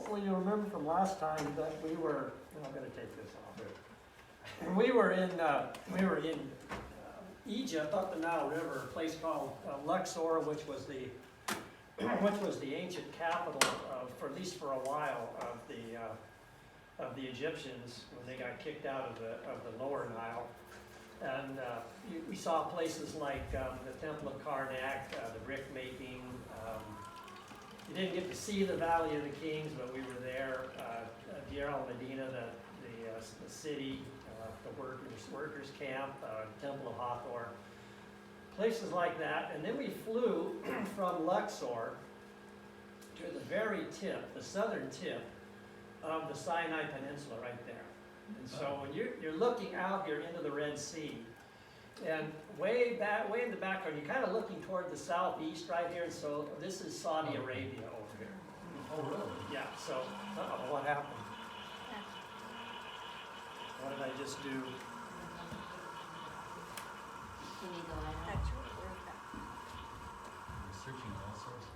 hopefully you remember from last time that we were, I'm gonna take this off here. And we were in Egypt, up the Nile River, a place called Luxor, which was the ancient capital for at least for a while of the Egyptians when they got kicked out of the lower Nile. And we saw places like the Temple of Karnak, the brick making. You didn't get to see the Valley of the Kings, but we were there. Deir al-Medina, the city, the workers camp, Temple of Hathor, places like that. And then we flew from Luxor to the very tip, the southern tip of the Sinai Peninsula right there. And so when you're looking out here into the Red Sea, and way in the background, you're kind of looking toward the southeast right here. So this is Saudi Arabia over here. Oh, really? Yeah, so, what happened? What did I just do? You need the line out. That's what we're We're searching all sources.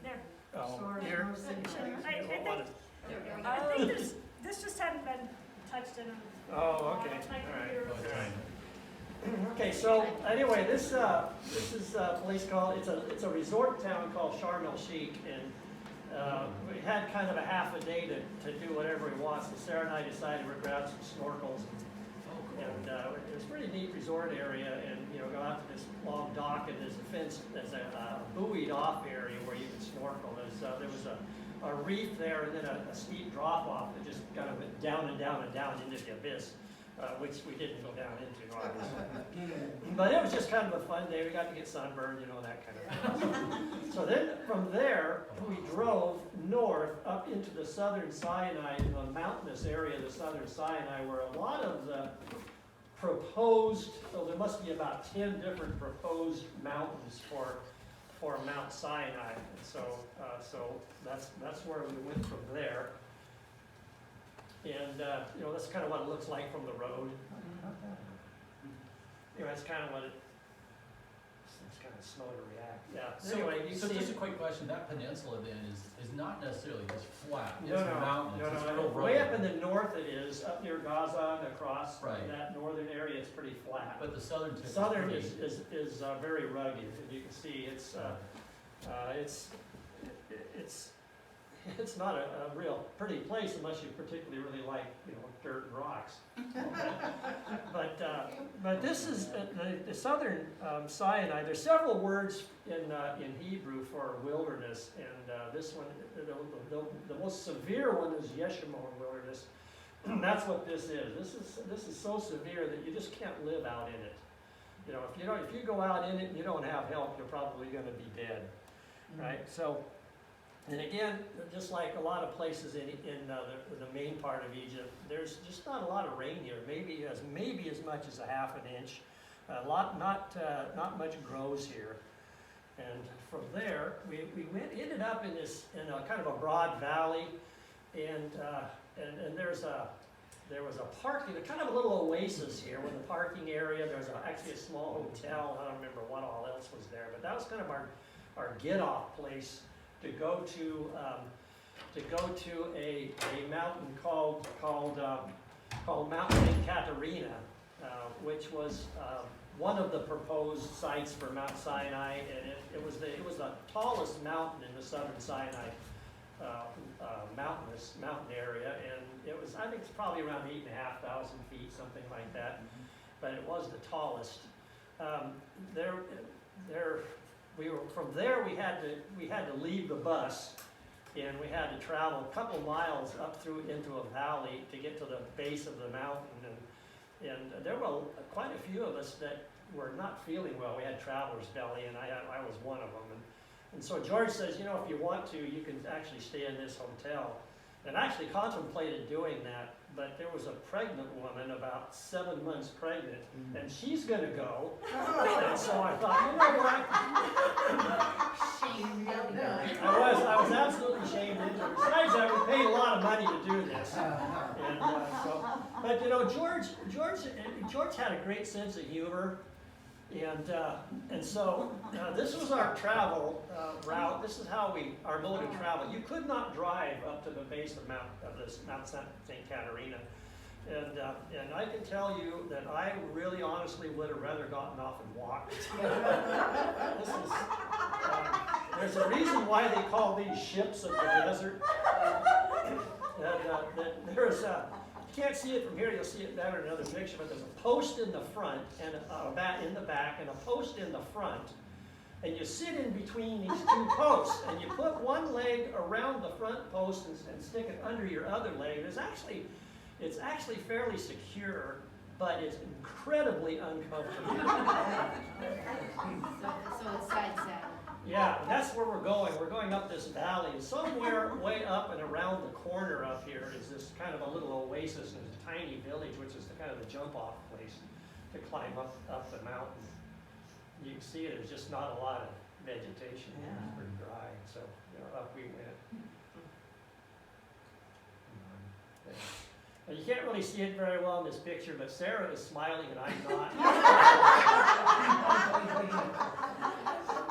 there. Oh, here. I think this just hadn't been touched in. Oh, okay, My all right. computer was- Okay, so anyway, this is a place called, it's a resort town called Sharm el Sheikh, and we had kind of a half a day to do whatever we want. So Sarah and I decided we'd grab some snorkels, and it was a pretty neat resort area, and go out to this long dock, and there's a buoyed off area where you can snorkel. There was a reef there, and then a steep drop off that just kind of went down and down and down into the abyss. Which we didn't go down into, obviously. But it was just kind of a fun day. We got to get sunburned, that kind of thing. So then from there, we drove north up into the southern Sinai, in the mountainous area of the southern Sinai, where a lot of the proposed, so there must be about 10 different proposed mountains for Mount Sinai. And so that's where we went from there. And, that's kind of what it looks like from the road. That's kind of what it's kind of slow to react. Yeah. So, Anyway, you so see just a it. quick question, that peninsula then is not necessarily just flat, it's No, mountains, it's real Way up rugged. in the north it is, up near Gaza and across Right. that northern area, it's pretty flat. But the southern tip Southern is is very rugged, and you can see it's not a real pretty place unless you particularly really like dirt and rocks. But this is the southern Sinai. There's several words in Hebrew for wilderness, and this one, the most severe one is Yeshimon wilderness. That's what this is. This is so severe that you just can't live out in it. If you go out in it and you don't have help, you're probably going to be dead, right? So. And again, just like a lot of places in the main part of Egypt, there's just not a lot of rain here. Maybe as much as a half an inch. Not much grows here. And from there, we ended up in a kind of a broad valley, and there was a parking, kind of a little oasis here with a parking area. There's actually a small hotel. I don't remember what all else was there, but that was kind of our get-off place. To go to a mountain called Mount St. Caterina, which was one of the proposed sites for Mount Sinai, and it was the tallest mountain in the southern Sinai mountain area, and it was, I think it's probably around 8,500 feet, something like that, but it was the tallest. From there we had to leave the bus, and we had to travel a couple miles up through into a valley to get to the base of the mountain, and there were quite a few of us that were not feeling well. We had traveler's belly, and I was one of them. And so George says, if you want to, you can actually stay in this hotel. And I actually contemplated doing that, but there was a pregnant woman, about 7 months pregnant, and she's going to go. And so I thought, I was absolutely shamed into it. Besides that, we paid a lot of money to do this. And George had a great sense of humor. And so this was our travel route. This is how our mode of travel. You could not drive up to the base of Mount St. Catarina. And I can tell you that I really honestly would have rather gotten off and walked. This is, there's a reason why they call these ships of the desert. There's you can't see it from here, you'll see it better in another picture, but there's a post in the front and a bat in the back and a post in the front. And you sit in between these two posts and you put one leg around the front post and stick it under your other leg. It's actually fairly secure, but it's incredibly uncomfortable. So it's side saddle. Yeah, that's where we're going. We're going up this valley. Somewhere way up and around the corner up here is this kind of a little oasis and a tiny village, which is the kind of the jump-off place to climb up the mountain. You can see there's just not a lot of vegetation. It's pretty dry, so up we went. And you can't really see it very well in this picture, but Sarah is smiling and I'm not.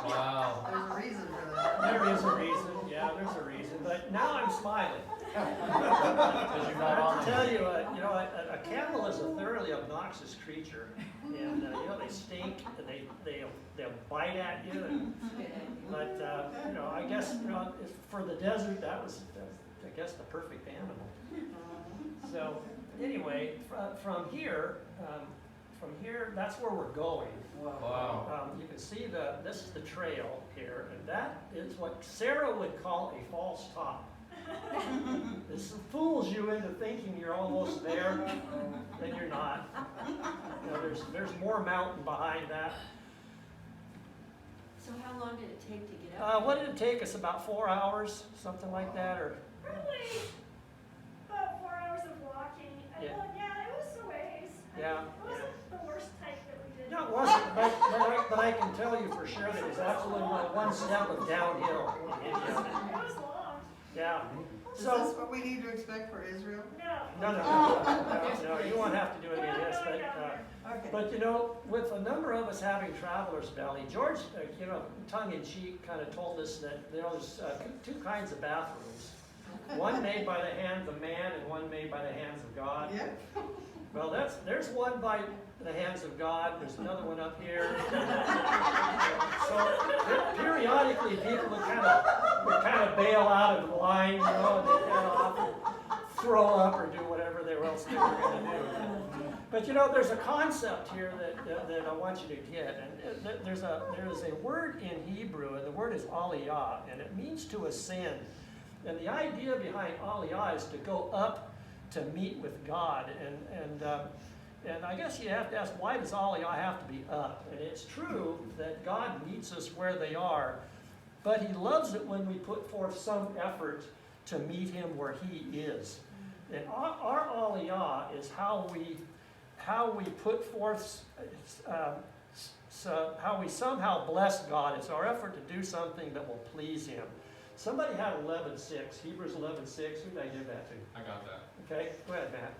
Wow. There's a reason for that. There is a reason, yeah, there's a reason, but now I'm smiling. Because you're not I on have to it. tell you, a camel is a thoroughly obnoxious creature, and they stink, and they'll bite at you, but I guess for the desert that's I guess the perfect animal. So anyway, from here, that's where we're going. Wow. You can see this is the trail here, and that is what Sarah would call a false top. This fools you into thinking you're almost there, then you're not. There's more mountain behind that. So how long did it take to get up? What did it take us? About 4 hours, something like that, or Probably about 4 hours of walking. Yeah. Well, yeah, it was a ways. Yeah, It wasn't the worst hike that we did. no, it wasn't. But I can tell you for sure that it was absolutely not one step of downhill. It was long. Yeah. Is So. this what we need to expect for Israel? No, you won't have to do any of this, Okay. but with a number of us having Traveler's Belly, George, tongue-in-cheek kind of told us that there's two kinds of bathrooms. One made by the hand of man and one made by the hands of God. Yeah. Well, there's one by the hands of God, there's another one up here. So periodically people would kind of bail out of the line, and they'd head off and throw up or do whatever else they were going to do. But there's a concept here that I want you to get, and there is a word in Hebrew, and the word is aliyah, and it means to ascend. And the idea behind aliyah is to go up to meet with God, and I guess you have to ask, why does aliyah have to be up? And it's true that God meets us where they are, but He loves it when we put forth some effort to meet Him where He is. And our aliyah is how we put forth, how we somehow bless God. It's our effort to do something that will please Him. Somebody had 11:6, Hebrews 11:6. Who did I give that to? I got that. Okay, go ahead, Matt.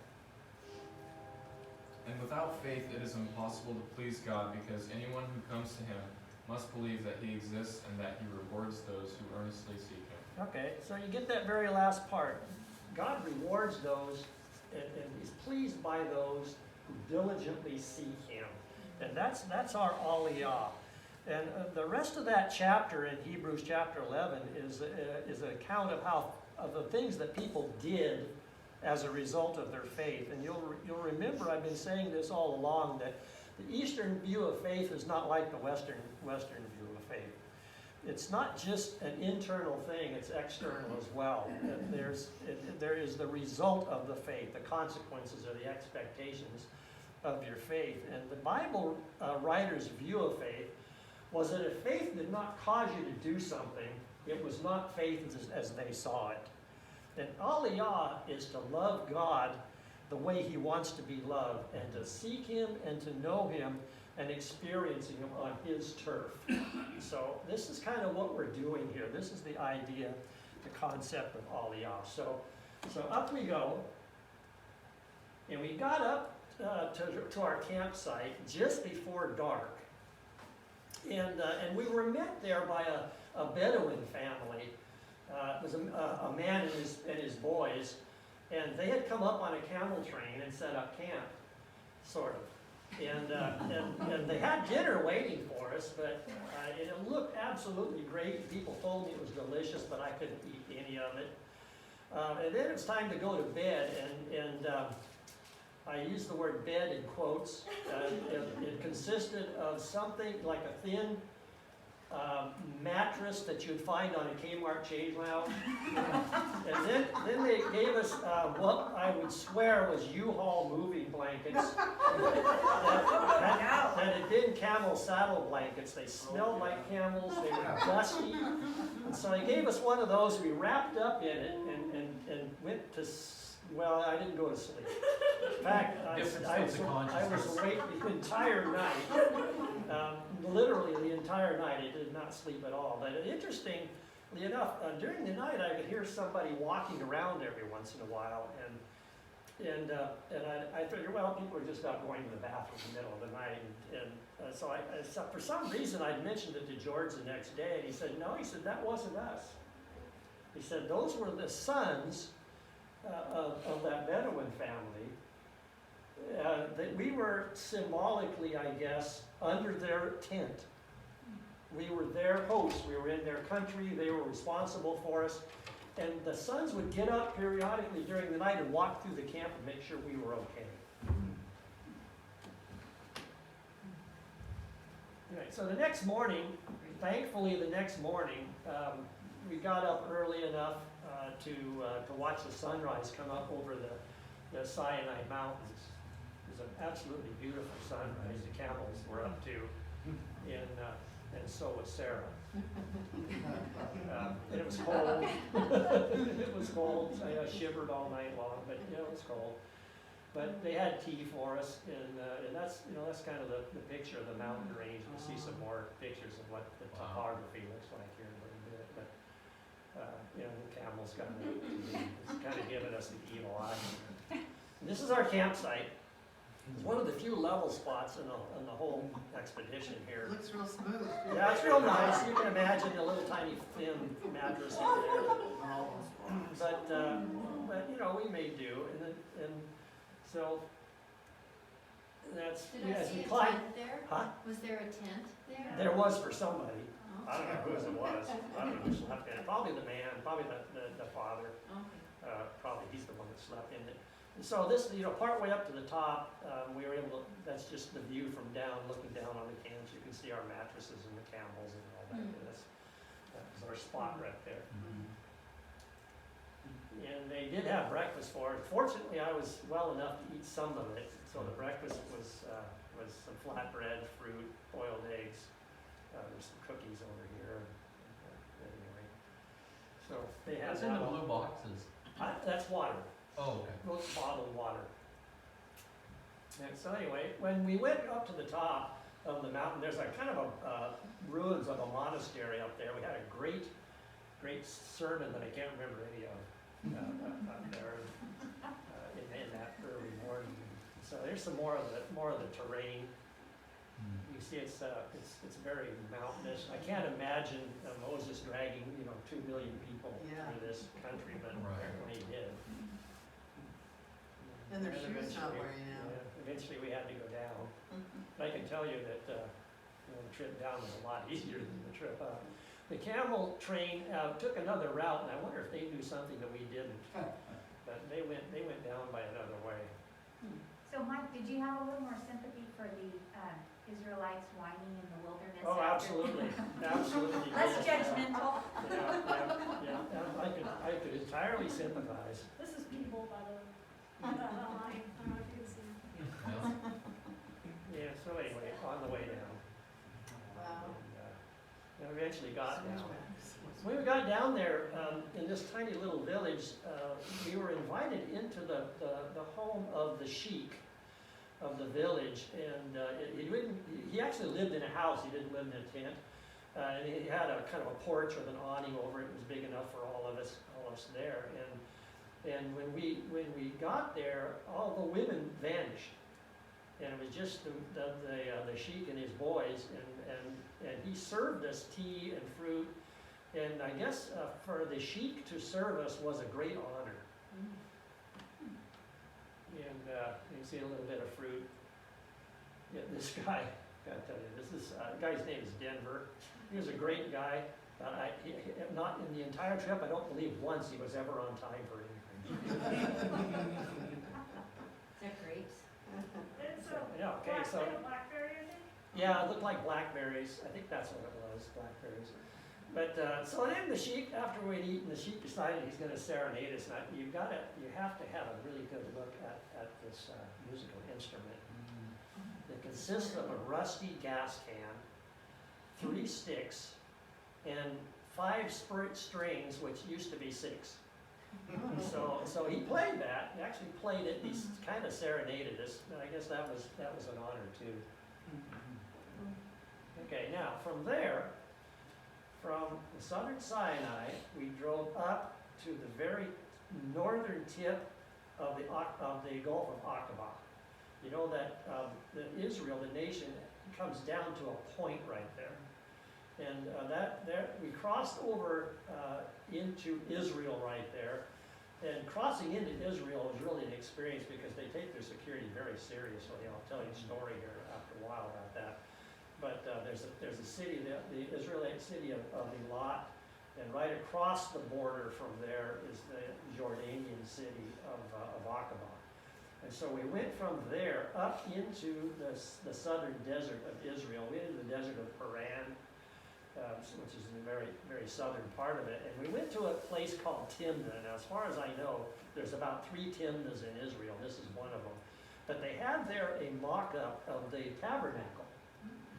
And without faith it is impossible to please God, because anyone who comes to Him must believe that He exists and that He rewards those who earnestly seek Him. Okay, so you get that very last part. God rewards those, and He's pleased by those who diligently seek Him. And that's our aliyah. And the rest of that chapter in Hebrews chapter 11 is an account of the things that people did as a result of their faith. And you'll remember I've been saying this all along, that the Eastern view of faith is not like the Western view of faith. It's not just an internal thing, it's external as well. There is the result of the faith, the consequences or the expectations of your faith. And the Bible writer's view of faith was that if faith did not cause you to do something, it was not faith as they saw it. And aliyah is to love God the way He wants to be loved, and to seek Him and to know Him and experiencing Him on His turf. So this is kind of what we're doing here. This is the idea, the concept of aliyah. So up we go, and we got up to our campsite just before dark. And we were met there by a Bedouin family. It was a man and his boys, and they had come up on a camel train and set up camp, sort of. And they had dinner waiting for us, but it looked absolutely great. People told me it was delicious, but I couldn't eat any of it. And then it was time to go to bed, and I used the word bed in quotes. It consisted of something like a thin mattress that you'd find on a Kmart change lounge. And then they gave us what I would swear was U-Haul moving blankets. that had been camel saddle blankets. They smelled like camels, they were dusty. And so they gave us one of those, we wrapped up in it and went to, well, I didn't go to sleep. In fact, I was awake the entire night. Literally the entire night. I did not sleep at all. But interestingly enough, during the night I could hear somebody walking around every once in a while, and I figured, well, people are just out going to the bathroom in the middle of the night, and so for some reason I mentioned it to George the next day, and he said, no, he said, that wasn't us. He said, those were the sons of that Bedouin family. That we were symbolically, I guess, under their tent. We were their hosts. We were in their country. They were responsible for us. And the sons would get up periodically during the night and walk through the camp and make sure we were okay. Right, so the next morning, thankfully the next morning, we got up early enough to watch the sunrise come up over the Sinai Mountains. It was an absolutely beautiful sunrise. The camels were up too, and so was Sarah. And it was cold. It was cold. I shivered all night long, but it was cold. But they had tea for us, and that's kind of the picture of the mountain range. We'll see some more pictures of what the topography looks like here in a little bit. But the camels kind of giving us the evil eye. And this is our campsite. It's one of the few level spots in the whole expedition here. It looks real smooth. Yeah, it's real nice. You can imagine a little tiny thin mattress in there. But we may do, and so that's Did I as see we a climb. tent there? Huh? Was there a tent there? There was for somebody. Oh. I don't know whose it was. I don't know who slept in it. Probably the man. Probably the father. Okay. Probably he's the one that slept in it. And so this, part way up to the top, we were able to, that's just the view from down, looking down on the camps. You can see our mattresses and the camels and all that. Mm. That was our spot right there. And they did have breakfast for us. Fortunately, I was well enough to eat some of it. So the breakfast was some flatbread, fruit, boiled eggs. There's some cookies over here. Anyway, so they had What's in the that. blue boxes? That's water. Oh, okay. Those bottled water. And so anyway, when we went up to the top of the mountain, there's a kind of a ruins of a monastery up there. We had a great sermon that I can't remember any of up there in that early morning. So there's some more of the terrain. You see, it's very mountainous. I can't imagine Moses dragging 2 million people through this country, but apparently he did. And their shoes not wearing out. Eventually we had to go down. But I can tell you that the trip down was a lot easier than the trip up. The camel train took another route, and I wonder if they knew something that we didn't. But they went down by another way. So Mike, did you have a little more sympathy for the Israelites whining in the wilderness? Oh, absolutely, absolutely. Less yes. judgmental. Yeah. I could entirely sympathize. This is people, by the way. I don't know if you can see. Yeah. Yeah, so anyway, on the way down. Wow. And eventually got down. When we got down there, in this tiny little village, we were invited into the home of the sheik of the village, and he actually lived in a house. He didn't live in a tent, and he had a kind of a porch with an awning over it. It was big enough for all of us there. And when we got there, all the women vanished, and it was just the sheik and his boys, and he he served us tea and fruit, and I guess for the sheik to serve us was a great honor. And you can see a little bit of fruit. Yeah, this guy, gotta tell you, this is the guy's name is Denver. He was a great guy. Not in the entire trip, I don't believe once he was ever on time for anything. Is that grapes? It's Yeah, okay, so, blackberry, is it? yeah, it looked like blackberries. I think that's what it was, blackberries. But, so then the sheik, after we'd eaten, the sheik decided he's gonna serenade us. Now, you have to have a really good look at this musical instrument. It consists of a rusty gas can, 3 sticks, and 5 strings, which used to be 6. So he played that. He actually played it. He kind of serenaded us. And I guess that was an honor too. Okay, now from there, from the southern Sinai, we drove up to the very northern tip of the Gulf of Aqaba. You know that Israel, the nation, comes down to a point right there. And we crossed over into Israel right there. And crossing into Israel was really an experience because they take their security very seriously. I'll tell you a story here after a while about that. But there's a city, the Israelite city of Eilat, and right across the border from there is the Jordanian city of Aqaba. And so we went from there up into the southern desert of Israel. We went into the desert of Paran, which is in the very, very southern part of it. And we went to a place called Timnah. Now, as far as I know, there's about 3 Timnahs in Israel. This is one of them. But they have there a mock-up of the tabernacle.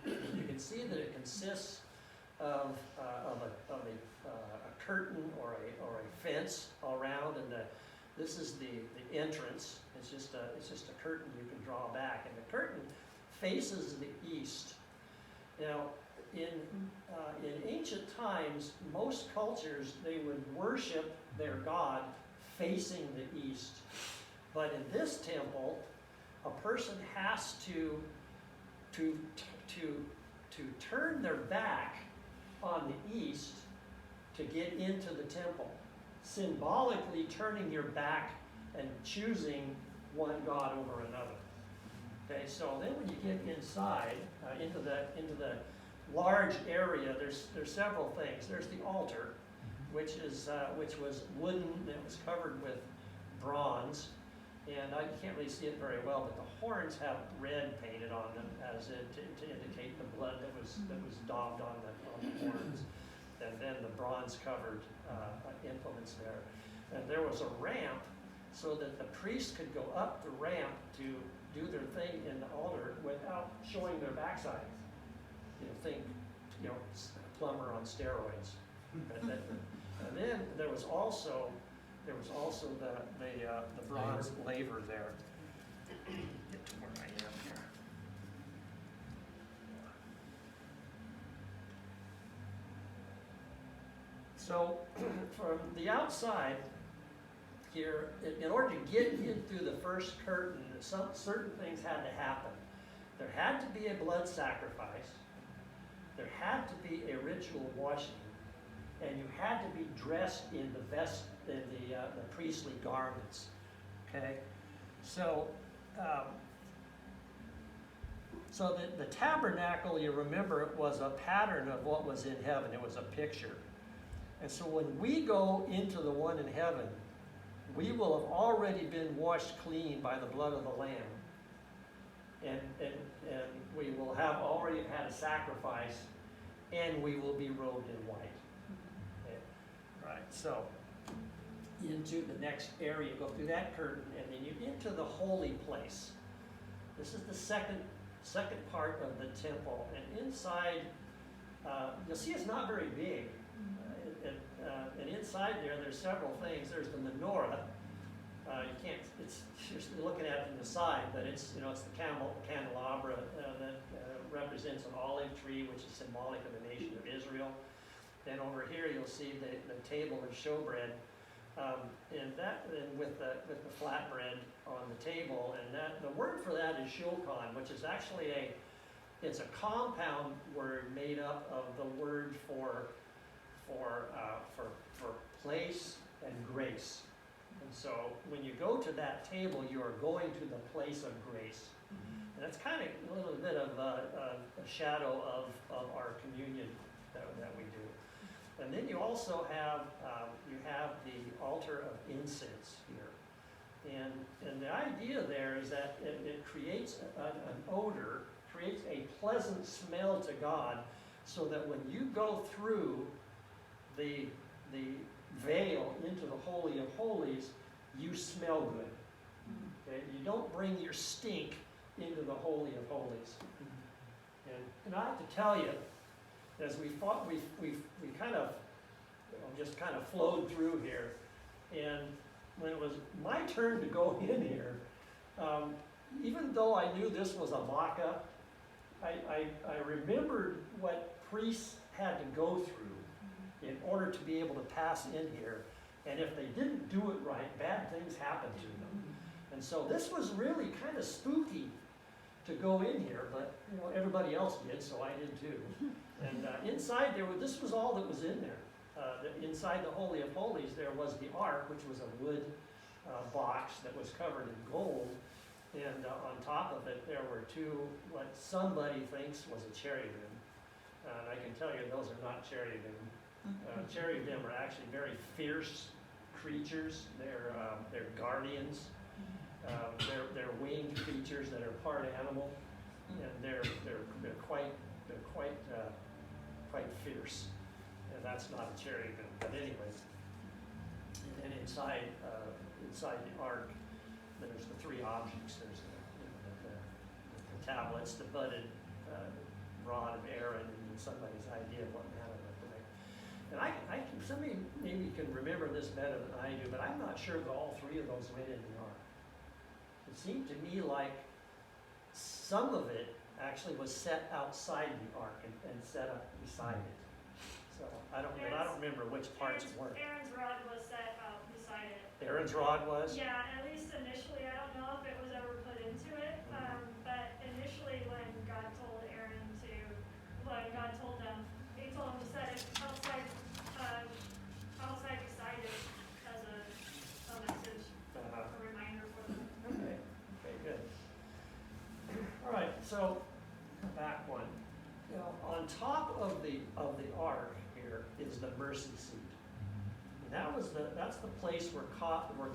You can see that it consists of a curtain or a fence all around, and this is the entrance. It's just a curtain you can draw back, and the curtain faces the east. Now, in ancient times, most cultures, they would worship their god facing the east. But in this temple, a person has to turn their back on the east to get into the temple, symbolically turning your back and choosing one god over another. Okay, so then when you get inside into the large area, there's several things. There's the altar, which was wooden. It was covered with bronze, and I can't really see it very well. But the horns have red painted on them, as to indicate the blood that was daubed on the horns, and then the bronze covered implements there. And there was a ramp so that the priests could go up the ramp to do their thing in the altar without showing their backside. Think, plumber on steroids. And then there was also the bronze laver there. Get to where I am here. So from the outside here, in order to get in through the first curtain, certain things had to happen. There had to be a blood sacrifice. There had to be a ritual washing, and you had to be dressed in the priestly garments. Okay, so the tabernacle, you remember, it was a pattern of what was in heaven. It was a picture, and so when we go into the one in heaven, we will have already been washed clean by the blood of the Lamb. And we will have already had a sacrifice, and we will be robed in white. Okay. Right, so into the next area, go through that curtain, and then you into the holy place. This is the second part of the temple, and inside, you'll see it's not very big. And inside there's several things. There's the menorah. You can't, you're looking at it from the side, but it's the candelabra that represents an olive tree, which is symbolic of the nation of Israel. Then over here you'll see the table of showbread, and with the flatbread on the table, and the word for that is shulchan, which is actually it's a compound word made up up of the word for place and grace. And so when you go to that table, you are going to the place of grace. And that's kind of a little bit of a shadow of our communion that we do. And then you also have the altar of incense here. And the idea there is that it creates an odor, creates a pleasant smell to God, so that when you go through the veil into the Holy of Holies, you smell good. Okay? You don't bring your stink into the Holy of Holies. And I have to tell you, as we kind of just kind of flowed through here, and when it was my turn to go in here, even though I knew this was a makkah, I remembered what priests had to go through in order to be able to pass in here. And if they didn't do it right, bad things happened to them. And so this was really kind of spooky to go in here, but you know, everybody else did, so I did too. And inside there, this was all that was in there. Inside the Holy of Holies, there was the ark, which was a wood box that was covered in gold. And on top of it, there were two, what somebody thinks was a cherubim. And I can tell you, those are not cherubim. Cherubim are actually very fierce creatures. They're guardians. They're winged creatures that are part animal, and they're quite fierce. And that's not a cherubim. But anyway, and inside the ark, there's the three objects. There's the tablets, the budded rod of Aaron, and somebody's idea of what manna looked like. And somebody maybe can remember this better than I do, but I'm not sure that all three of those went in the ark. It seemed to me like some of it actually was set outside the ark and set up beside it. So I don't remember which parts weren't. Aaron's rod was set out beside it. Aaron's rod was? Yeah, at least initially. I don't know if it was ever put into it, but initially when God told them, he told him to set it outside beside it as a message, a reminder for them. Okay, good. All right, so back one. You know, on top of the ark here is the mercy seat. And that's the place where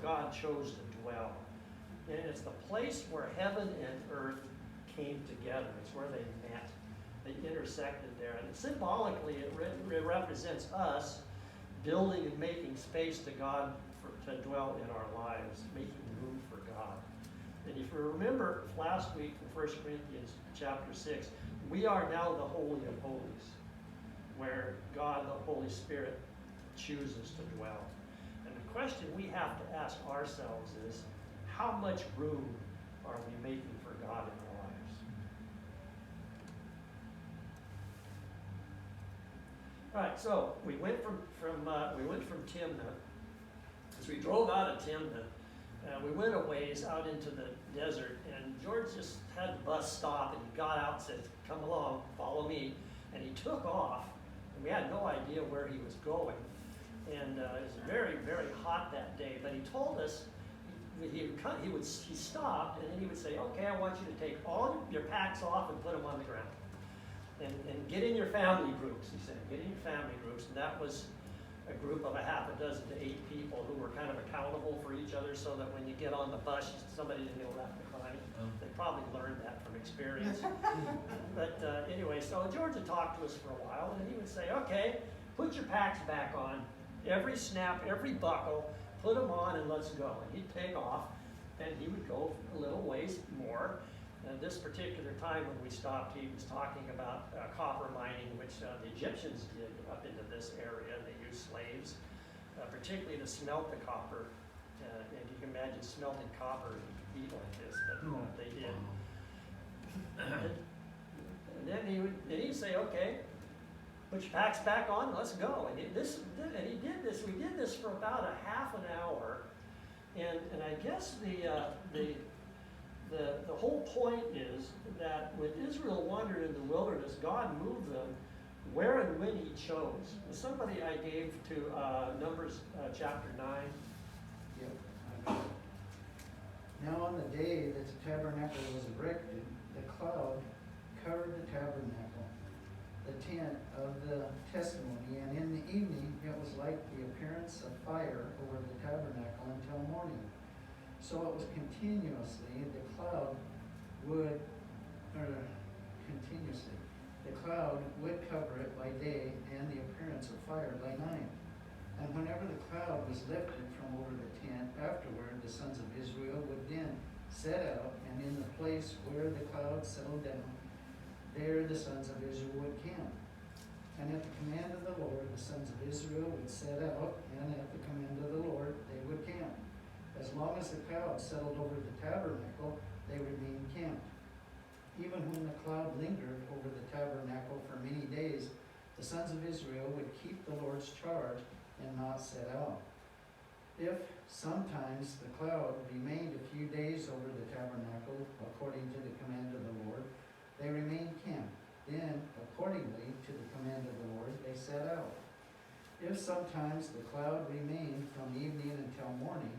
God chose to dwell. And it's the place where heaven and earth came together. It's where they met. They intersected there. And symbolically, it represents us building and making space to God to dwell in our lives, making room for God. And if you remember last week in 1 Corinthians chapter 6, we are now the Holy of Holies, where God, the Holy Spirit, chooses to dwell. And the question we have to ask ourselves is, how much room are we making for God in our lives? All right, so we went from Timnah. As we drove out of Timnah, we went a ways out into the desert, and George just had the bus stop, and he got out and said, "Come along, follow me." And he took off, and we had no idea where he was going. And it was very, very hot that day. But he told us he stopped, and then he would say, "Okay, I want you to take all your packs off and put them on the ground, and get in your family groups." He said, "Get in your family groups," and that was a group of a half a dozen to 8 people who were kind of accountable for each other, so that when you get on the bus, somebody didn't get left behind. They probably learned that from experience. But anyway, so George would talk to us for a while, and he would say, "Okay, put your packs back on. Every snap, every buckle, put them on and let's go." And he'd take off, and he would go a little ways more. And this particular time when we stopped, he was talking about copper mining, which the Egyptians did up into this area. They used slaves, particularly to smelt the copper. And you can imagine smelting copper and heat like this, but they did. And then he'd say, "Okay, put your packs back on, let's go." And he did this. We did this for about a half an hour, and I guess the whole point is that when Israel wandered in the wilderness, God moved them where and when he chose. Somebody I gave to Numbers chapter 9. Yep. Now on the day that the tabernacle was erected, the cloud covered the tabernacle, the tent of the testimony, and in the evening it was like the appearance of fire over the tabernacle until morning. So it was continuously, the cloud would cover it by day, and the appearance of fire by night. And whenever the cloud was lifted from over the tent, afterward the sons of Israel would then set out, and in the place where the cloud settled down, there the sons of Israel would camp. And at the command of the Lord, the sons of Israel would set out, and at the command of the Lord, they would camp. As long as the cloud settled over the tabernacle, they remained camped. Even when the cloud lingered over the tabernacle for many days, the sons of Israel would keep the Lord's charge and not set out. If sometimes the cloud remained a few days over the tabernacle, according to the command of the Lord, they remained camped. Then, accordingly to the command of the Lord, they set out. If sometimes the cloud remained from evening until morning,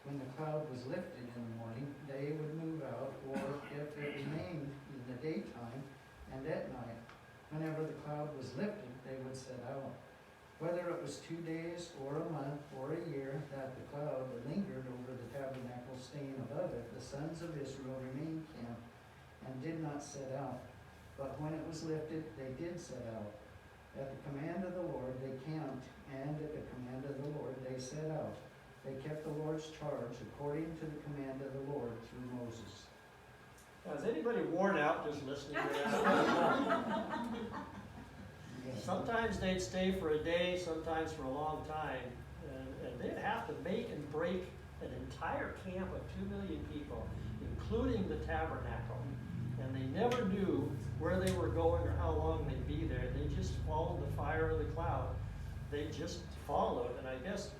when the cloud was lifted in the morning, they would move out, or if it remained in the daytime and at night, whenever the cloud was lifted, they would set out. Whether it was 2 days, or a month, or a year, that the cloud lingered over the tabernacle, staying above it, the sons of Israel remained camped and did not set out. But when it was lifted, they did set out. At the command of the Lord they camped, and at the command of the Lord they set out. They kept the Lord's charge according to the command of the Lord through Moses. Now, is anybody worn out just listening to that? Sometimes they'd stay for a day, sometimes for a long time, and they'd have to make and break an entire camp of 2 million people, including the tabernacle. And they never knew where they were going or how long they'd be there. They just followed the fire of the cloud. They just followed. And I guess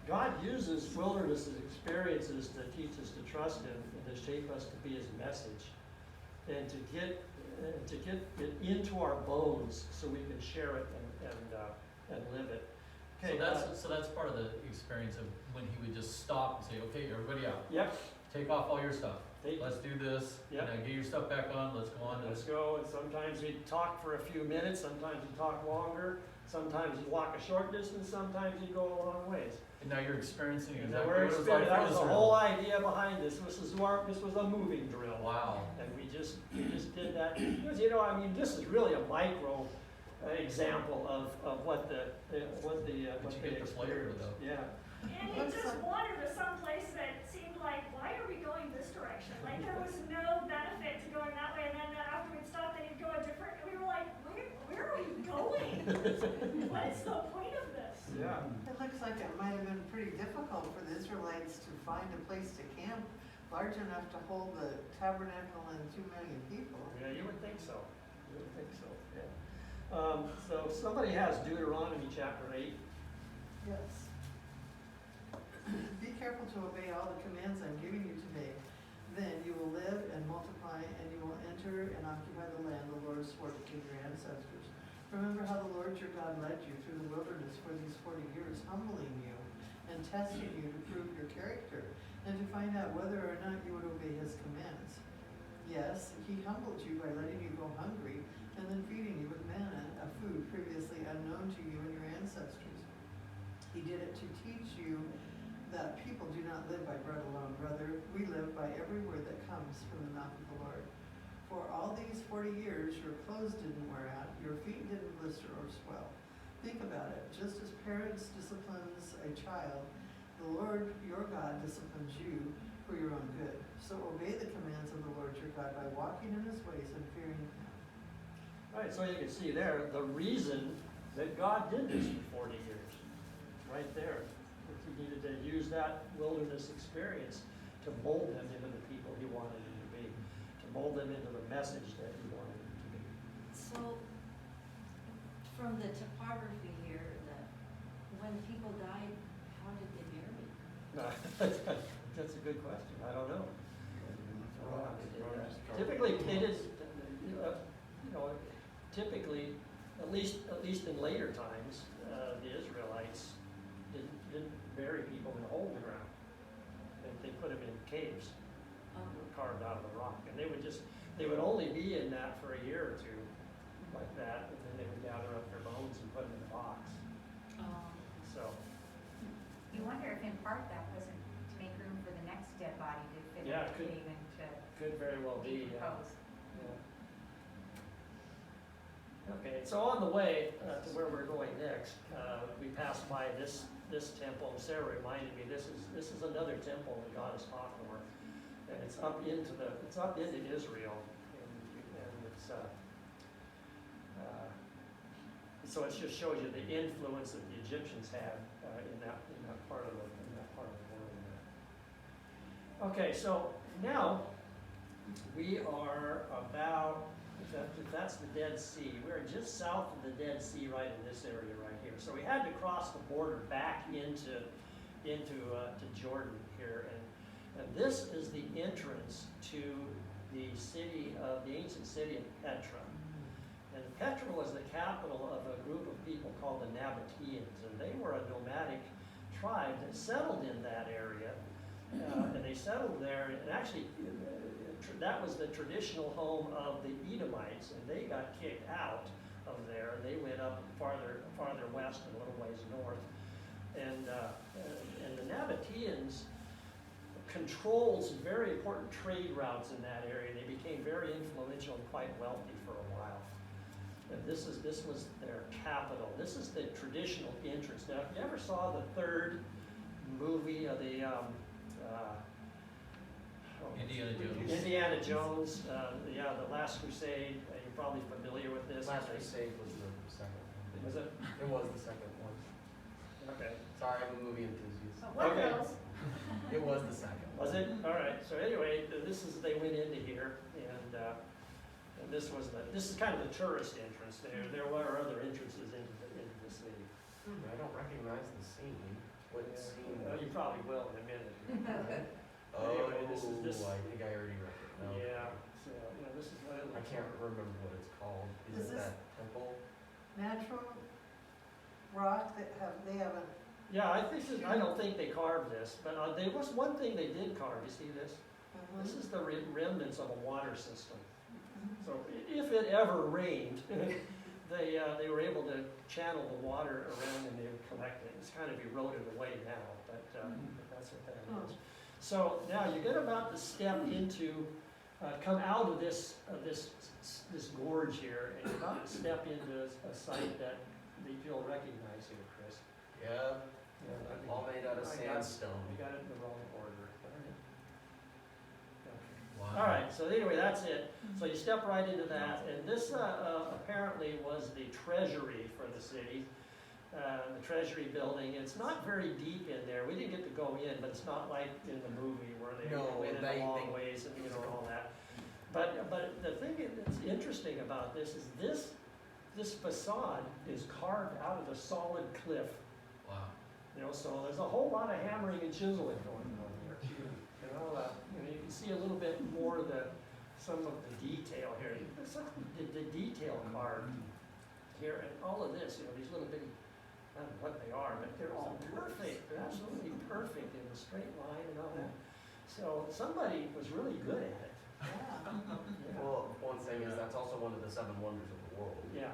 God uses wilderness experiences to teach us to trust Him and to shape us to be His message, and to get it into our bones so we can share it and live it. Okay, So that's part of the experience of when he would just stop and say, okay, everybody out. Yep. Take off all your stuff. They- Let's do this. Yep. Get your stuff back on. Let's go on. Let's go. And sometimes he'd talk for a few minutes. Sometimes he'd talk longer. Sometimes he'd walk a short distance. Sometimes he'd go a long ways. And now you're experiencing And exactly we're what it was like that for was the Israel. whole idea behind this. This was a moving drill. Wow. And we just did that because this is really a micro example of what the But you get the flavor, experienced. though. Yeah. And he just wandered to some place that seemed like, why are we going this direction? Like there was no benefit to going that way, and then after we'd stop, then he'd go a different, and we were like, where are we going? What is the point of this? Yeah. It looks like it might have been pretty difficult for the Israelites to find a place to camp large enough to hold the tabernacle and 2 million people. Yeah, you would think so. You would think so. Yeah. So somebody has Deuteronomy chapter 8. Yes. Be careful to obey all the commands I'm giving you today. Then you will live and multiply, and you will enter and occupy the land the Lord swore to give your ancestors. Remember how the Lord your God led you through the wilderness for these 40 years, humbling you and testing you to prove your character, and to find out whether or not you would obey his commands. Yes, he humbled you by letting you go hungry, and then feeding you with manna, a food previously unknown to you and your ancestors. He did it to teach you that people do not live by bread alone. Rather, we live by every word that comes from the mouth of the Lord. For all these 40 years, your clothes didn't wear out, your feet didn't blister or swell. Think about it. Just as parents disciplines a child, the Lord your God disciplines you for your own good. So obey the commands of the Lord your God by walking in his ways and fearing him. All right, so you can see there the reason that God did this for 40 years. Right there. He needed to use that wilderness experience to mold them into the people he wanted them to be, to mold them into the message that he wanted them to be. So, from the topography here, when people died, how did they bury? That's a good question. I don't know. Typically, it is, typically at least in later times, the Israelites didn't bury people in a hole in the ground. They put them in caves, carved out of the rock, and they would only be in that for a year or two, like that, and then they would gather up their bones and put them in a box. So, You wonder if in part that wasn't to make room for the next dead body to fit in Yeah, the could- cave and to could very well be, yeah. decompose. Yeah. Okay, so on the way to where we're going next, we passed by this temple, and Sarah reminded me, this is another temple of the goddess Hathor, and it's up into Israel, and it's so it just shows you the influence that the Egyptians had in that part of the world. Okay, so now we are about, if that's the Dead Sea, we're just south of the Dead Sea, right in this area right here. So we had to cross the border back into to Jordan here, and this is the entrance to the ancient city of Petra. And Petra was the capital of a group of people called the Nabateans, and they were a nomadic tribe that settled in that area. And they settled there, and actually that was the traditional home of the Edomites, and they got kicked out of there. They went up farther west and a little ways north. And the Nabateans controlled some very important trade routes in that area. They became very influential and quite wealthy for a while. And this was their capital. This is the traditional entrance. Now, if you ever saw the third movie of the Indiana Jones, The Last Crusade, you're probably familiar with this. Last Crusade was the second one. Was it? It was the second one. Okay. Sorry, I'm a movie enthusiast. But one Okay. of those, It was the second one. Was it? All right. So anyway, they went into here, and this is kind of the tourist entrance there. There were other entrances into the city. I don't recognize the scene. What scene? Well, you probably will in a minute. Oh, Anyway, this is. I think I already read it. No. Yeah. So this is what it I looks can't like. remember what it's called. Is Is it this- that temple? Natural rock they haven't, Yeah, I don't think they carved this, but there was one thing they did carve. You see this? This is the remnants of a water system. So if it ever rained, they were able to channel the water around and they would collect it. It's kind of eroded away now, but that's what that is. So now you're about to step into, come out of this gorge here, and you're about to step into a site that you'll recognize here, Chris. Yeah. Yeah, All made out of I got- sandstone. We got it in the wrong order. Wow. All right, so anyway, that's it. So you step right into that, and this apparently was the treasury for the city, the treasury building. It's not very deep in there. We didn't get to go in, but it's not like in the movie where they No, went in they- a long ways and all that. But the thing that's interesting about this is this facade is carved out of the solid cliff. Wow. So there's a whole lot of hammering and chiseling going on here. You can see a little bit more of some of the detail here. The detail carved here, and all of this, these little bitty, I don't know what they are, but they're all perfect. They're absolutely perfect in the straight line and all that. So somebody was really good at it. yeah. Well, one thing is that's also one of the seven wonders of the world. Yeah,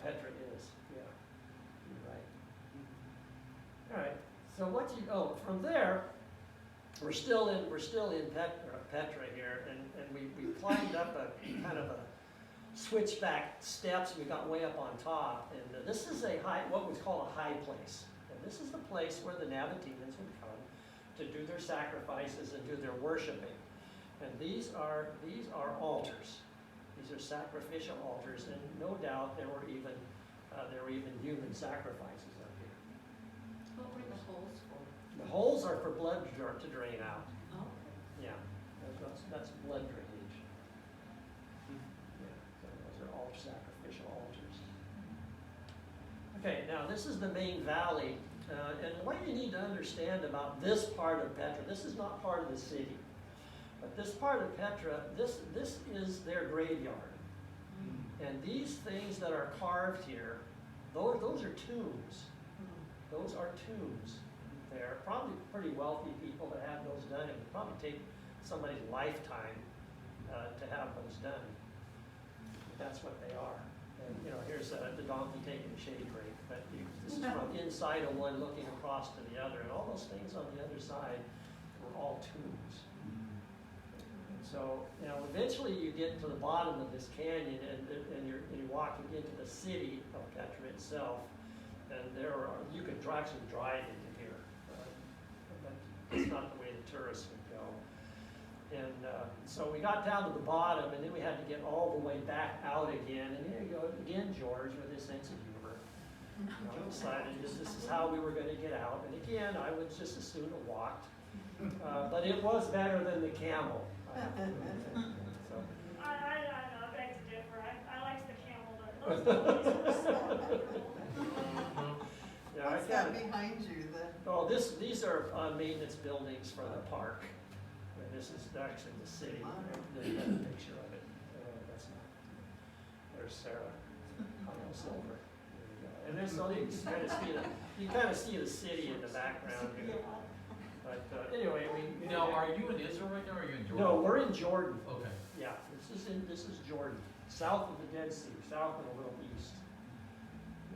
Petra is, yeah. You're right. All right, so from there, we're still in Petra here, and we climbed up a kind of a switchback steps. We got way up on top, and this is what was called a high place. And this is the place where the Nabateans would come to do their sacrifices and do their worshiping. And these are altars. These are sacrificial altars, and no doubt there were even human sacrifices up here. What were the holes for? The holes are for blood to drain out. Oh, Yeah, that's blood drainage. Yeah, so those are all sacrificial altars. Okay, now this is the main valley, and what you need to understand about this part of Petra, this is not part of the city, but this part of Petra, this is their graveyard. And these things that are carved here, those are tombs. Those are tombs. They're probably pretty wealthy people that have those done. It would probably take somebody's lifetime to have those done. That's what they are. And, you know, here's the donkey taking a shade break, but this is from inside of one looking across to the other, and all those things on the other side were all tombs. And so, you know, eventually you get to the bottom of this canyon, and you're walking into the city of Petra itself, and you could actually drive into here, but it's not the way the tourists would go. And so we got down to the bottom, and then we had to get all the way back out again. And here you go again, George, with his sense of humor. You know, decided this is how we were going to get out. And again, I would just as soon have walked, but it was better than the camel. So. I beg to differ. I liked the camel, but those donkeys were so uncomfortable. Yeah, I What's that kinda- behind you, Oh, these are maintenance buildings for the park. And this is actually the city. There's a picture of it. That's not. There's Sarah. Silver. There you go. And there's, so you kind of see the city in the background here. But anyway, Now, are you in Israel right now, or are you in Jordan? No, we're in Jordan. Okay. Yeah, this is Jordan, south of the Dead Sea, south and a little east.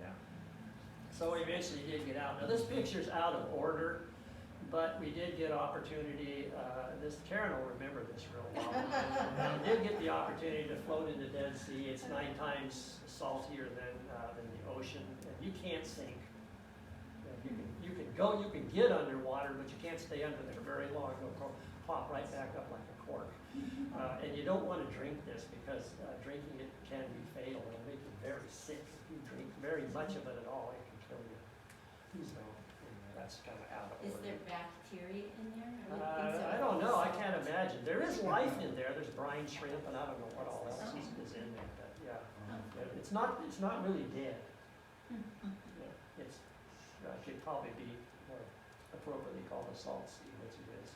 Yeah. So we eventually did get out. Now this picture's out of order, but we did get opportunity. Karen will remember this real well. We did get the opportunity to float in the Dead Sea. It's 9 times saltier than the ocean, and you can't sink. You can get underwater, but you can't stay under there very long. It'll pop right back up like a cork. And you don't want to drink this because drinking it can be fatal. It'll make you very sick. If you drink very much of it at all, it can kill you. So anyway, that's kind of out of Is order. there bacteria in there? I would think so. I don't know. I can't imagine. There is life in there. There's brine shrimp, and I don't know what all else is in there. But yeah, it's not really dead. Yeah, it's could probably be more appropriately called a salt sea, which it is.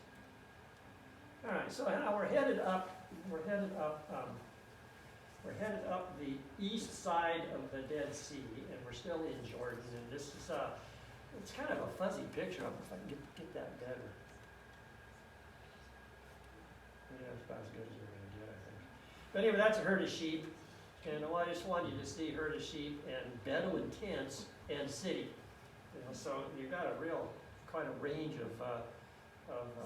All right, so now we're headed up the east side of the Dead Sea, and we're still in Jordan. And this is it's kind of a fuzzy picture. I don't know if I can get that better. Yeah, it's about as good as we're going to get, I think. But anyway, that's a herd of sheep, and I just wanted you to see herd of sheep and Bedouin tents and city. You know, so you've got quite a range of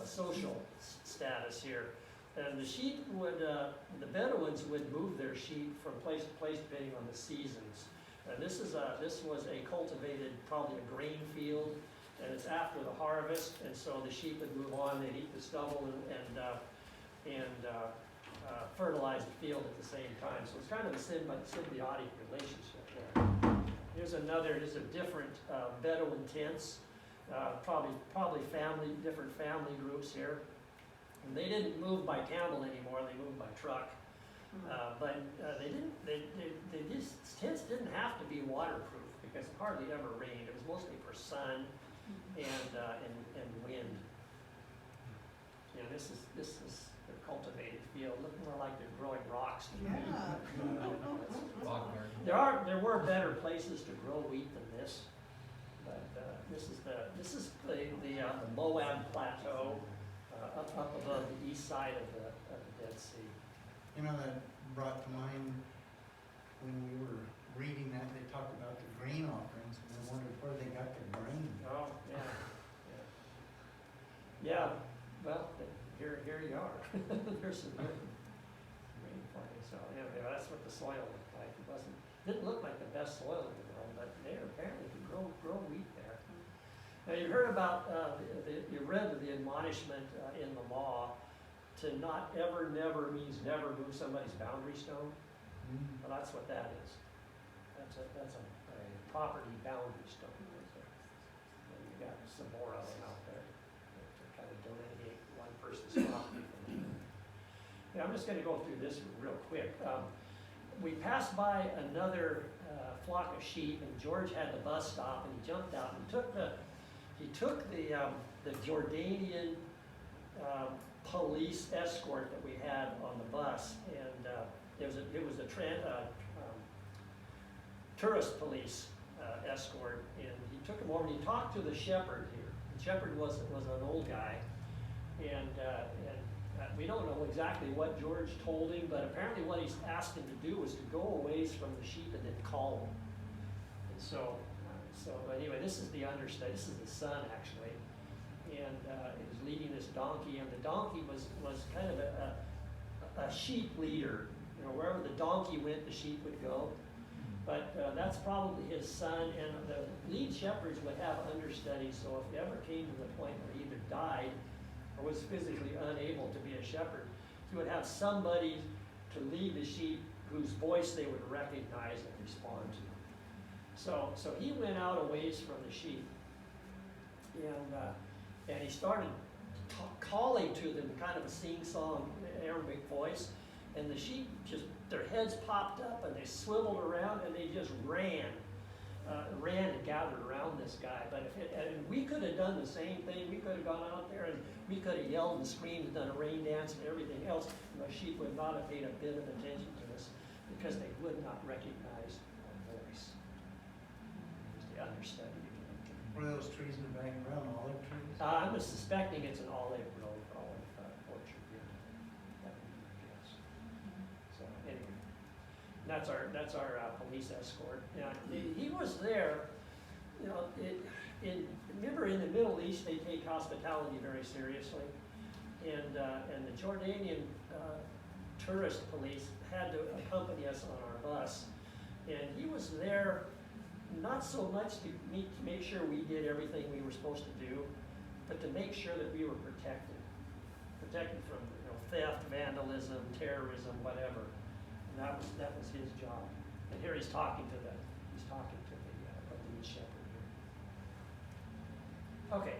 social status here. And the sheep the Bedouins would move their sheep from place to place depending on the seasons. And this was a cultivated, probably a grain field, and it's after the harvest, and so the sheep would move on. They'd eat the stubble and fertilize the field at the same time. So it's kind of a symbiotic relationship there. Here's a different Bedouin tents, probably different family groups here. And they didn't move by camel anymore; they moved by truck. But these tents didn't have to be waterproof because it hardly ever rained. It was mostly for sun and wind. You know, this is the cultivated field. Look more like they're growing rocks. Yeah. Rock garden. There were better places to grow wheat than this, but this is the Moab Plateau up above the east side of the Dead Sea. You know, that brought to mind when we were reading that, they talked about the grain offerings, and I wondered where they got the grain. Oh, yeah. Yeah, well, here you are. There's some good rain for you. So anyway, that's what the soil looked like. Didn't look like the best soil in the world, but they apparently could grow wheat there. Now you heard about, you read the admonishment in the law to not ever, never means never move somebody's boundary stone. Well, that's what that is. That's a property boundary stone. And you got some more of them out there to kind of delineate one person's property from another. Yeah, I'm just going to go through this real quick. We passed by another flock of sheep, and George had the bus stop, and he jumped out and he took the Jordanian police escort that we had on the bus, and it was a tourist police escort, and he took him over and he talked to the shepherd here. The shepherd was an old guy, and we don't know exactly what George told him, but apparently what he's asked him to do was to go a ways from the sheep and then call them. And so anyway, this is the understudy. This is the son actually, and he was leading this donkey, and the donkey was kind of a sheep leader. You know, wherever the donkey went, the sheep would go. But that's probably his son, and the lead shepherds would have understudies, so if he ever came to the point where he either died or was physically unable to be a shepherd, he would have somebody to lead the sheep whose voice they would recognize and respond to. So he went out a ways from the sheep, and he started calling to them, kind of a sing-song Arabic voice, and the sheep just, their heads popped up and they swiveled around and they just ran and gathered around this guy. But and we could have done the same thing. We could have gone out there and we could have yelled and screamed and done a rain dance and everything else, and the sheep would not have paid a bit of attention to us because they would not recognize our voice. It was the understudy again. One of those trees in the background, olive trees? I'm suspecting it's an olive grove, orchard. Yeah. That would be my guess. So anyway, that's our police escort. Now he was there. You know, remember in the Middle East they take hospitality very seriously, and the Jordanian tourist police had to accompany us on our bus, and he was there not so much to make sure we did everything we were supposed to do, but to make sure that we were protected from theft, vandalism, terrorism, whatever. And that was his job. And here he's talking to the lead shepherd here. Okay,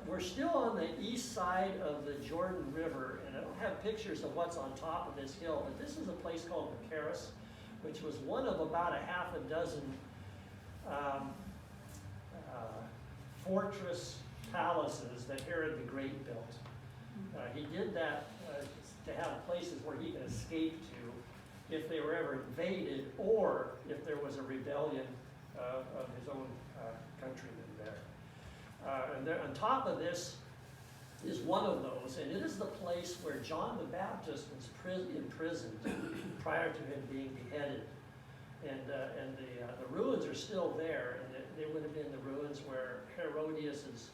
we're still on the east side of the Jordan River, and I don't have pictures of what's on top of this hill, but this is a place called Machaerus, which was one of about a half a dozen fortress palaces that Herod the Great built. He did that to have places where he could escape to if they were ever invaded or if there was a rebellion of his own countrymen there. And there, on top of this is one of those, and it is the place where John the Baptist was imprisoned prior to him being beheaded. And the ruins are still there, and they would have been the ruins where Herodias'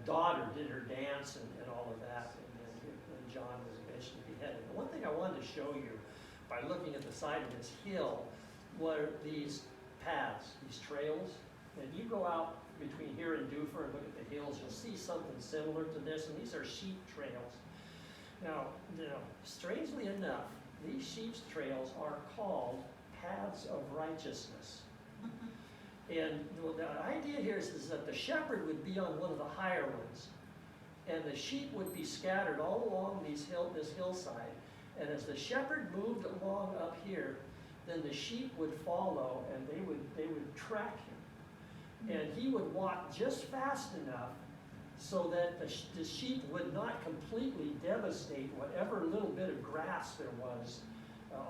daughter did her dance and all of that, and then John was eventually beheaded. And one thing I wanted to show you by looking at the side of this hill were these paths, these trails. And you go out between here and Dufur and look at the hills, you'll see something similar to this, and these are sheep trails. Now, strangely enough, these sheep trails are called paths of righteousness. And the idea here is that the shepherd would be on one of the higher ones, and the sheep would be scattered all along this hillside. And as the shepherd moved along up here, then the sheep would follow, and they would track him. And he would walk just fast enough so that the sheep would not completely devastate whatever little bit of grass there was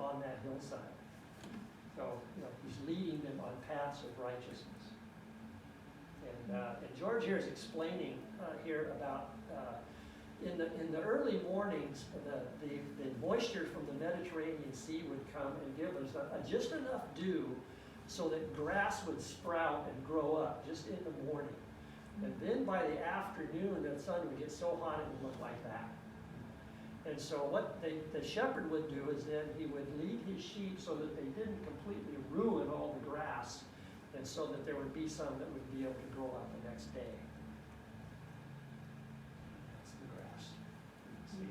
on that hillside. So, he's leading them on paths of righteousness. And George here is explaining here about in the early mornings, the moisture from the Mediterranean Sea would come and give us just enough dew so that grass would sprout and grow up just in the morning. And then by the afternoon, the sun would get so hot it would look like that. And so what the shepherd would do is then he would lead his sheep so that they didn't completely ruin all the grass, and so that there would be some that would be able to grow up the next day. That's the grass. See,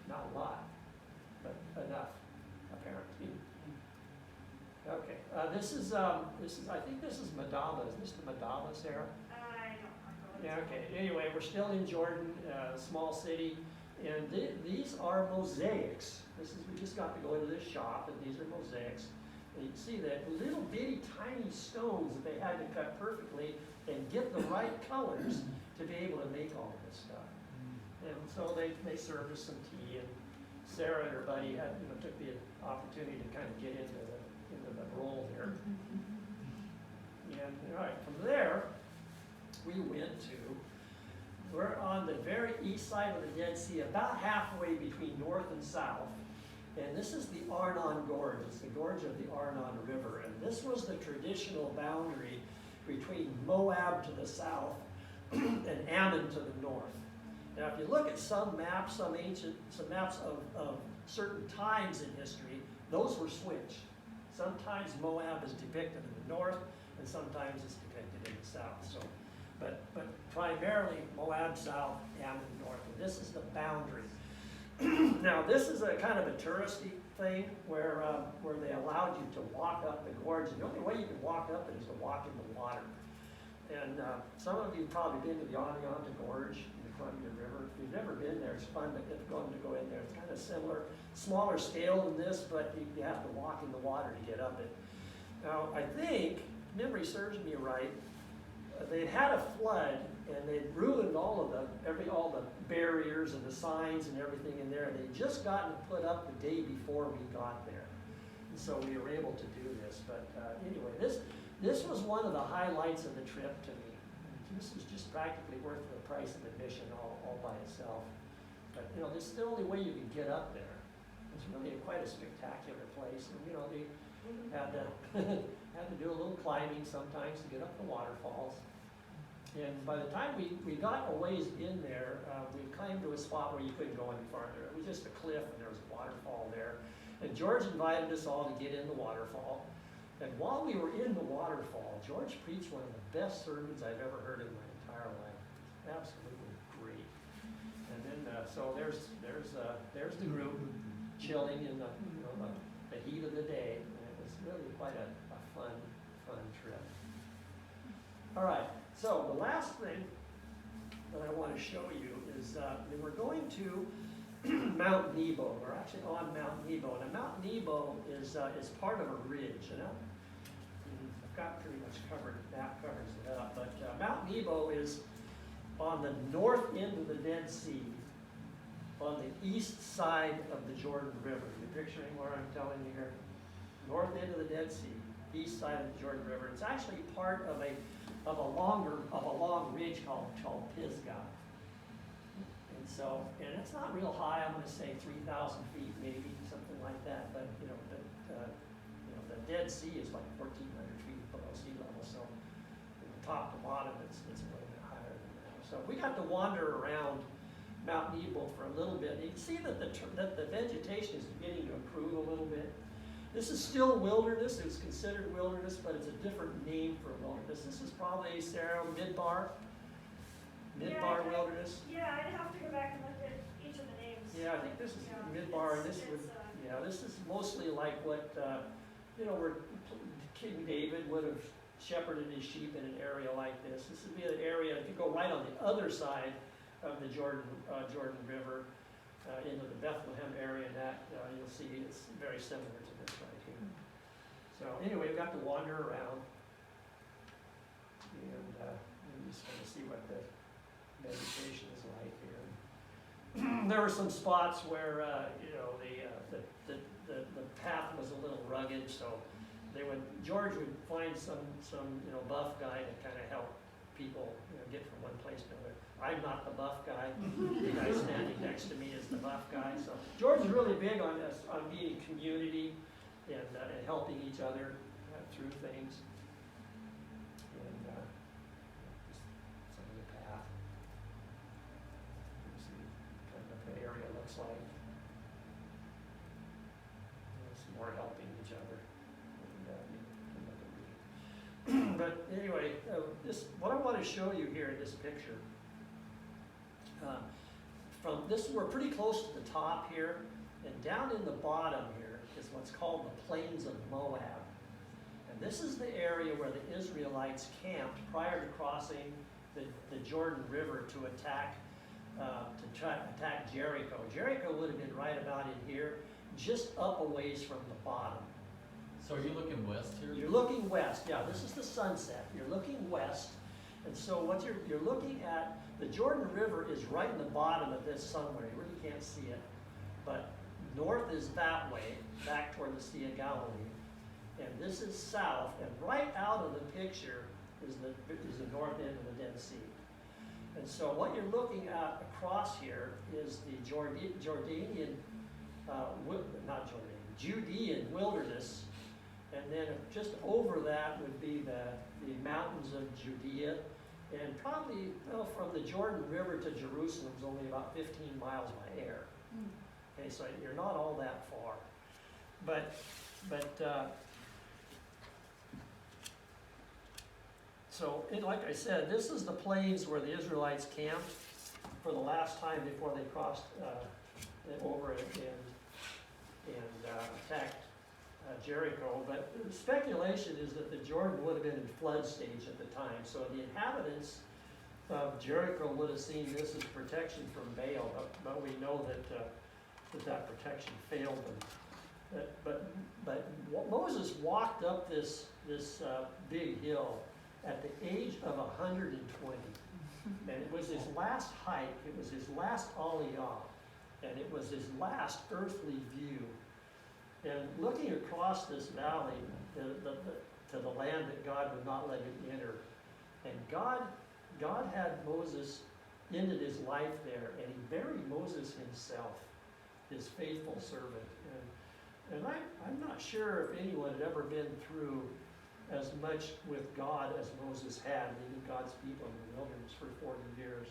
not a lot, but enough, apparently. Okay, this is I think this is Madaba. Is this the Madaba, Sarah? I don't remember. Yeah, okay. Anyway, we're still in Jordan, small city, and these are mosaics. We just got to go into this shop, and these are mosaics. And you can see that little bitty tiny stones that they had to cut perfectly and get the right colors to be able to make all of this stuff. And so they served us some tea, and Sarah and her buddy took the opportunity to kind of get into into the roll here. And, all right, from there, we went to, we're on the very east side of the Dead Sea, about halfway between north and south. And this is the Arnon Gorge. It's the gorge of the Arnon River. And this was the traditional boundary between Moab to the south and Ammon to the north. Now, if you look at some maps, some maps of certain times in history, those were switched. Sometimes Moab is depicted in the north, and sometimes it's depicted in the south. So, but primarily Moab south, Ammon north, and this is the boundary. Now, this is a kind of a touristy thing where they allowed you to walk up the gorge. And the only way you can walk up it is to walk in the water. And some of you have probably been to the Oneonta Gorge in the Columbia River. If you've never been there, it's fun to go in there. It's kind of similar, smaller scale than this, but you have to walk in the water to get up it. Now, I think, if memory serves me right, they'd had a flood and they'd ruined all the barriers and the signs and everything in there. They'd just gotten it put up the day before we got there. And so we were able to do this. But anyway, this was one of the highlights of the trip to me. This was just practically worth the price of admission all by itself. But you know, this is the only way you could get up there. It's really quite a spectacular place. And you know, they had to do a little climbing sometimes to get up the waterfalls. And by the time we got a ways in there, we climbed to a spot where you couldn't go any farther. It was just a cliff and there was a waterfall there. And George invited us all to get in the waterfall. And while we were in the waterfall, George preached one of the best sermons I've ever heard in my entire life. Absolutely great. And then, so there's the group chilling in the heat of the day. And it was really quite a fun trip. All right. So the last thing that I want to show you is that we're going to Mount Nebo. We're actually on Mount Nebo, and Mount Nebo is part of a ridge. And I've got pretty much covered. Map covers it up, but Mount Nebo is on the north end of the Dead Sea, on the east side of the Jordan River. You're picturing where I'm telling you here? North end of the Dead Sea, east side of the Jordan River. It's actually part of a long ridge called Pisgah. And it's not real high. I'm going to say 3,000 feet, maybe something like that. But the Dead Sea is like 1,400 feet below sea level. So from the top to bottom, it's a little bit higher than that. So we got to wander around Mount Nebo for a little bit. You can see that the vegetation is beginning to improve a little bit. This is still wilderness. It's considered wilderness, but it's a different name for wilderness. This is probably, Sarah, Midbar Wilderness. Yeah, I'd have to go back and look at each of the names. Yeah, I think this is Midbar, and this is mostly like what, where King David would have shepherded his sheep in an area like this. This would be an area, if you go right on the other side of the Jordan River, into the Bethlehem area, and that you'll see it's very similar to this right here. So anyway, we've got to wander around, and I'm just going to see what the vegetation is like here. There were some spots where the path was a little rugged, so George would find some buff guy to kind of help people get from one place to another. I'm not the buff guy. The guy standing next to me is the buff guy. So George is really big on being community and helping each other through things. And just some of the path. You see kind of what the area looks like. Some more helping each other. But anyway, what I want to show you here in this picture, we're pretty close to the top here, and down in the bottom here is what's called the Plains of Moab. And this is the area where the Israelites camped prior to crossing the Jordan River to attack Jericho. Jericho would have been right about in here, just up a ways from the bottom. So are you looking west here? You're looking west, yeah. This is the sunset. You're looking west, and so what you're looking at, the Jordan River is right in the bottom of this somewhere. You really can't see it, but north is that way, back toward the Sea of Galilee, and this is south, and right out of the picture is the north end of the Dead Sea. And so what you're looking at across here is the Jordanian, Judean wilderness, and then just over that would be the mountains of Judea, and probably from the Jordan River to Jerusalem is only about 15 miles by air. Okay, so you're not all that far, but so like I said, this is the plains where the Israelites camped for the last time before they crossed over and attacked Jericho. But the speculation is that the Jordan would have been in flood stage at the time, so the inhabitants of Jericho would have seen this as protection from Baal, but we know that protection failed them. But Moses walked up this big hill at the age of 120, and it was his last hike, it was his last aliyah, and it was his last earthly view. And looking across this valley to the land that God would not let him enter, and God had Moses ended his life there, and he buried Moses himself, his faithful servant. And I'm not sure if anyone had ever been through as much with God as Moses had, leading God's people in the wilderness for 40 years.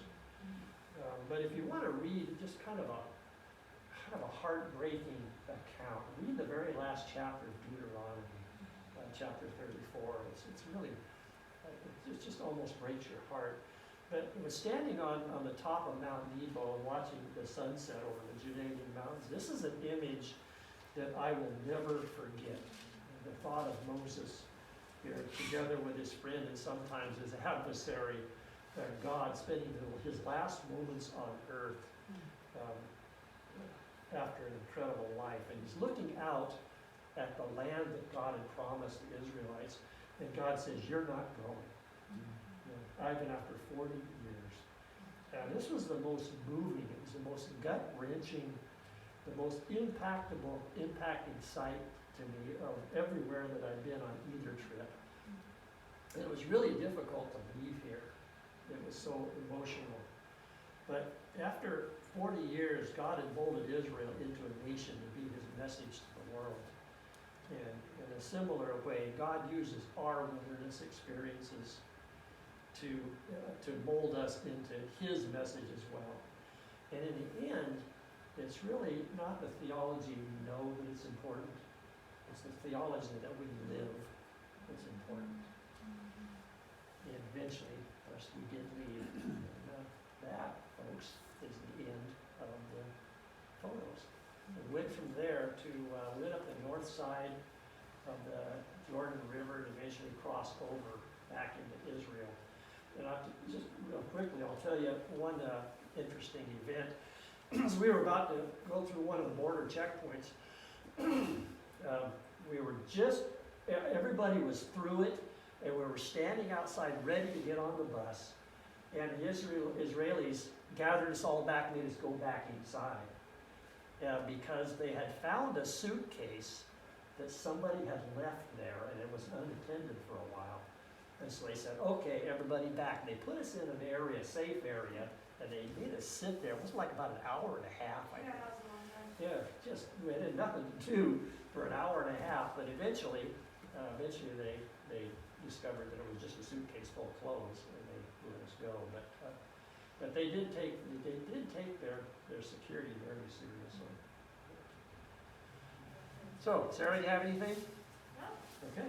But if you want to read just kind of a heartbreaking account, read the very last chapter of Deuteronomy, chapter 34. It's really, it just almost breaks your heart. But it was standing on the top of Mount Nebo and watching the sunset over the Judean mountains. This is an image that I will never forget. The thought of Moses here together with his friend and sometimes his adversary, God, spending his last moments on earth after an incredible life. And he's looking out at the land that God had promised the Israelites, and God says, "You're not going." I've been after 40 years. And this was the most moving, it was the most gut-wrenching, the most impacting sight to me of everywhere that I've been on either trip. And it was really difficult to leave here. It was so emotional. But after 40 years, God had molded Israel into a nation to be his message to the world. And in a similar way, God uses our wilderness experiences to mold us into his message as well. And in the end, it's really not the theology we know that it's important. It's the theology that we live that's important. And eventually, of course, we did leave. And that, folks, is the end of the photos. We went from there to, went up the north side of the Jordan River and eventually crossed over back into Israel. And just real quickly, I'll tell you one interesting event. As we were about to go through one of the border checkpoints, we were everybody was through it, and we were standing outside ready to get on the bus, and the Israelis gathered us all back and made us go back inside because they had found a suitcase that somebody had left there, and it was unattended for a while. And so they said, "Okay, everybody back." They put us in an area, a safe area, and they made us sit there. It was like about an hour and a half, I think. Yeah, that was a long time. Yeah, just, we had nothing to do for an hour and a half, but eventually they discovered that it was just a suitcase full of clothes, and they let us go. But they did take their security very seriously. So, Sarah, do you have anything? No. Okay.